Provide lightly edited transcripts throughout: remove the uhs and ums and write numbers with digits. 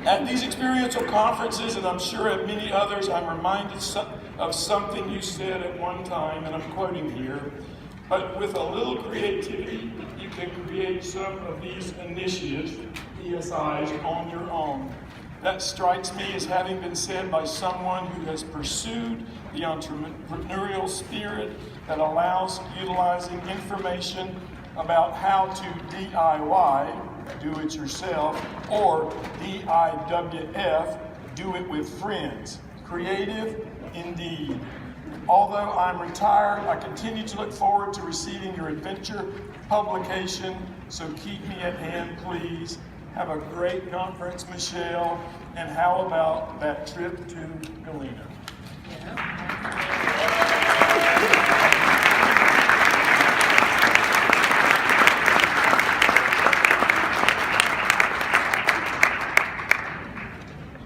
At these experiential conferences, and I'm sure at many others, I'm reminded of something you said at one time, and I'm quoting here, but with a little creativity, you can create some of these initiatives, ESIs, on your own. That strikes me as having been said by someone who has pursued the entrepreneurial spirit that allows utilizing information about how to DIY, do it yourself, or DIWF, do it with friends. Creative indeed. Although I'm retired, I continue to look forward to receiving your adventure publication, so keep me at hand, please. Have a great conference, Michelle, and how about that trip to Galena?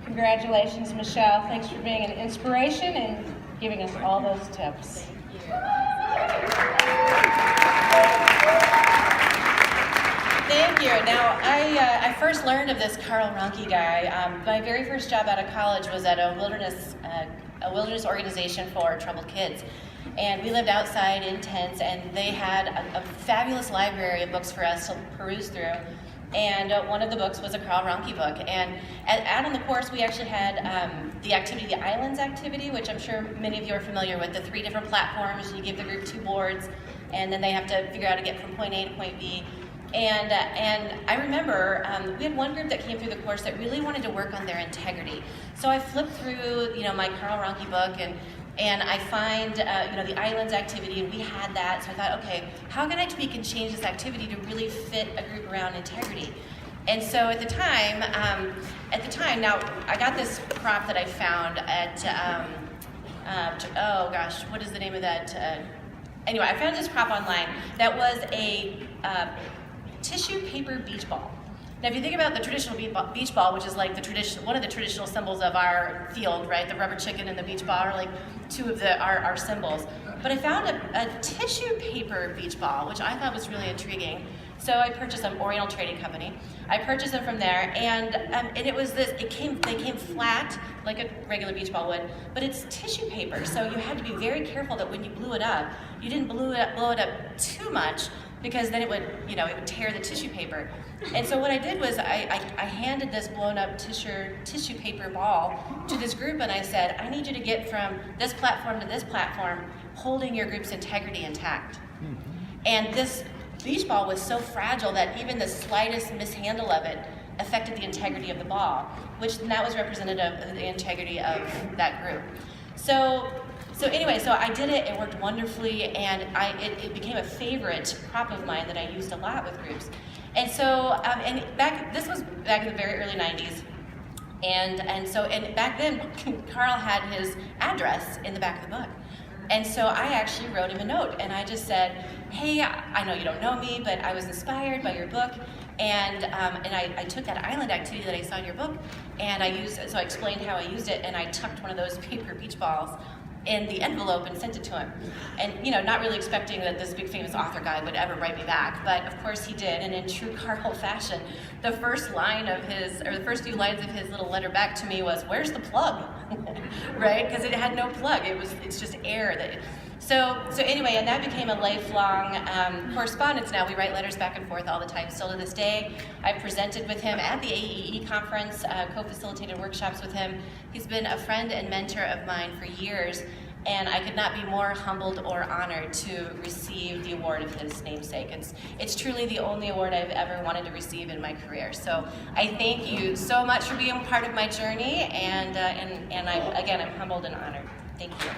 Congratulations, Michelle. Thanks for being an inspiration and giving us all those tips. Thank you. Now, I first learned of this Karl Rohnke guy. My very first job out of college was at a wilderness organization for troubled kids. And we lived outside in tents, and they had a fabulous library of books for us to peruse through. And one of the books was a Karl Rohnke book. And out on the course, we actually had the activity, the Islands activity, which I'm sure many of you are familiar with, the 3 different platforms. You give the group 2 boards, and then they have to figure out how to get from point A to point B. And I remember we had one group that came through the course that really wanted to work on their integrity. So I flipped through, my Karl Rohnke book, and I find, the Islands activity, and we had that. So I thought, okay, how can I tweak and change this activity to really fit a group around integrity? And so at the time, now I got this prop that I found at, oh gosh, what is the name of that? Anyway, I found this prop online that was a tissue paper beach ball. Now, if you think about the traditional beach ball, which is like one of the traditional symbols of our field, right? The rubber chicken and the beach ball are like 2 of our symbols. But I found a tissue paper beach ball, which I thought was really intriguing. So I purchased them, Oriental Trading Company. I purchased them from there, and it was this. They came flat like a regular beach ball would, but it's tissue paper. So you had to be very careful that when you blew it up, you didn't blow it up too much, because then it would tear the tissue paper. And so what I did was I handed this blown up tissue paper ball to this group, and I said, I need you to get from this platform to this platform, holding your group's integrity intact. And this beach ball was so fragile that even the slightest mishandle of it affected the integrity of the ball, that was representative of the integrity of that group. So anyway, so I did it. It worked wonderfully, and it became a favorite prop of mine that I used a lot with groups. And so, this was back in the very early '90s, and back then, Karl had his address in the back of the book. And so I actually wrote him a note, and I just said, hey, I know you don't know me, but I was inspired by your book, and I took that island activity that I saw in your book, and I explained how I used it, and I tucked one of those paper beach balls in the envelope and sent it to him. And not really expecting that this big famous author guy would ever write me back, but of course he did. And in true Karl fashion, the first few lines of his little letter back to me was, "Where's the plug?" Right? Because it had no plug. It's just air. So anyway, and that became a lifelong correspondence. Now we write letters back and forth all the time, still to this day. I presented with him at the AEE conference, co-facilitated workshops with him. He's been a friend and mentor of mine for years, and I could not be more humbled or honored to receive the award of his namesake. It's truly the only award I've ever wanted to receive in my career. So I thank you so much for being part of my journey, and I'm humbled and honored. Thank you.